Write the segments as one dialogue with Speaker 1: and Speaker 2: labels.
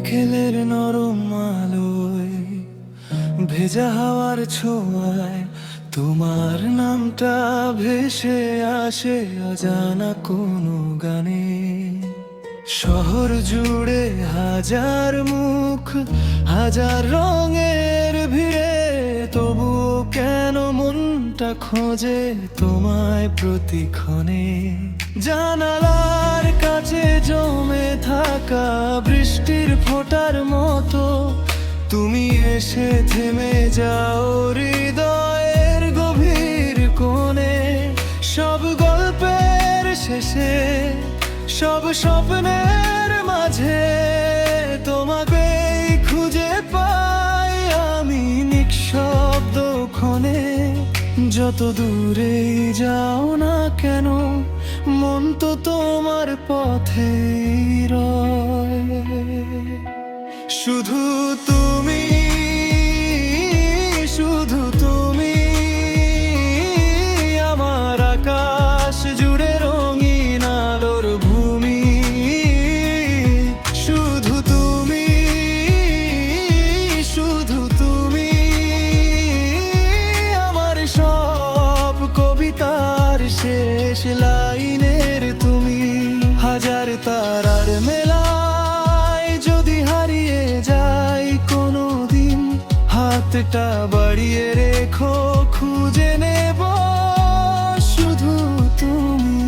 Speaker 1: বিকেলের নরম আলোয়, ভেজা হাওয়ার ছোঁয়ায় তোমার নামটা ভেসে আসে অজানা কোনো গানে। শহর জুড়ে হাজার মুখ, হাজার রঙের ভিড়ে, তবুও কেন মনটা খোঁজে তোমায় প্রতিক্ষণে। জানালার কাছে জমে থাকা বৃষ্টির ফোঁটার মতো তুমি এসে থেমে যাও হৃদয়ের গভীর কোণে। সব গল্পের শেষে, সব স্বপ্নের মাঝে তোমাকেই খুঁজে পাই আমি নিঃশব্দ ক্ষণে। যত দূরেই যাও না কেন, মন তো তোমার পথেই রয়। শুধু তুমি, শুধু তুমি আমার আকাশ জুড়ে রঙিন আলোর ভূমি। শুধু তুমি, শুধু তুমি আমার সব কবিতার শেষ লাইনের তুমি। হাজার তারার মেলায় যদি হারিয়ে যাই কোনো দিন, হাতটা বাড়িয়ে রেখো, খুঁজে নেব শুধু তুমি।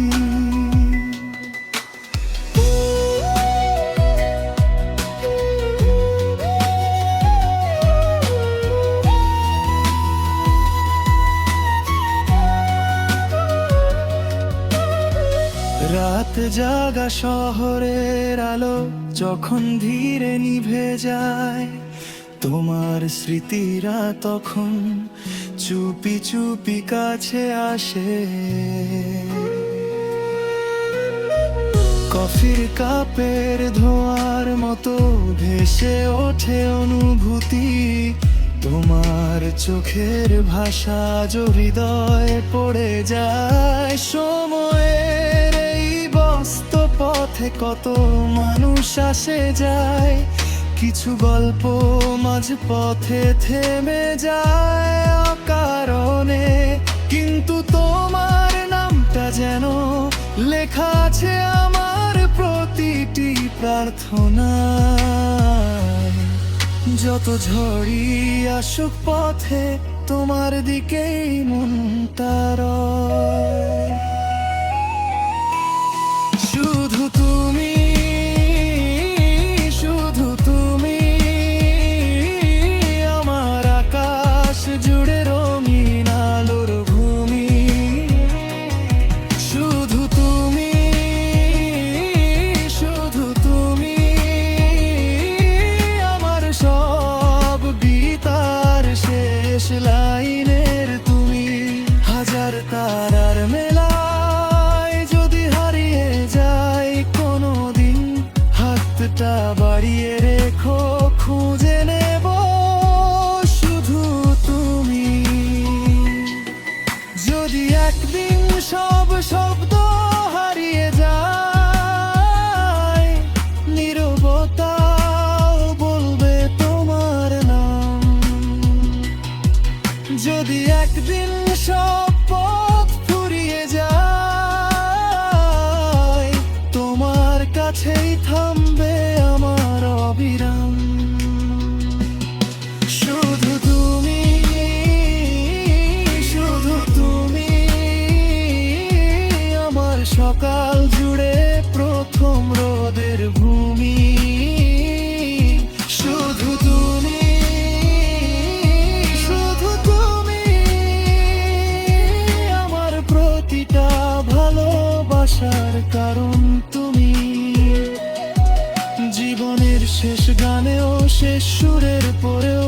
Speaker 1: রাত জাগা শহরের আলো যখন ধীরে নিভে যায়, তোমার স্মৃতিরা তখন চুপি চুপি কাছে আসে। কফির কাপের ধোঁয়ার মতো ভেসে ওঠে অনুভূতি, তোমার চোখের ভাষা যে হৃদয়ে পড়ে যায়। সময়ের এই ব্যস্ত পথে কত মানুষ আসে যায়, কিছু গল্প মাঝ পথে থেমে যায় অকারণে। কিন্তু তোমার নামটা যেন লেখা আছে আমার প্রতিটি প্রার্থনায়। যত ঝড়ই আসুক পথে, তোমার দিকেই মনটা রয়। শুধু তুমি, শুধু তুমি আমার আকাশ জুড়ে রঙিন আলোর ভূমি। শুধু তুমি, শুধু তুমি আমার সব গীতার শেষ লাইনের তুমি। হাজার তারার মেলায় যদি হারিয়ে যাই কোনো দিন, হাতটা বাড়িয়ে রেখো, খুঁজে নেব শুধু তুমি। যদি একদিন সব শব্দ হারিয়ে যায়, নীরবতাও বলবে তোমার নাম। যদি একদিন সব পথ ফুরিয়ে যায়, তোমার কাছেই থামবে আমার অবিরাম। শুধু তুমি, শুধু তুমি আমার সকাল জুড়ে প্রথম রোদের ভূমি। শুধু তুমি, শুধু তুমি আমার প্রতিটা ভালোবাসার কারণ তুমি। জীবনের শেষ গানেও শেষ সুরের পরেও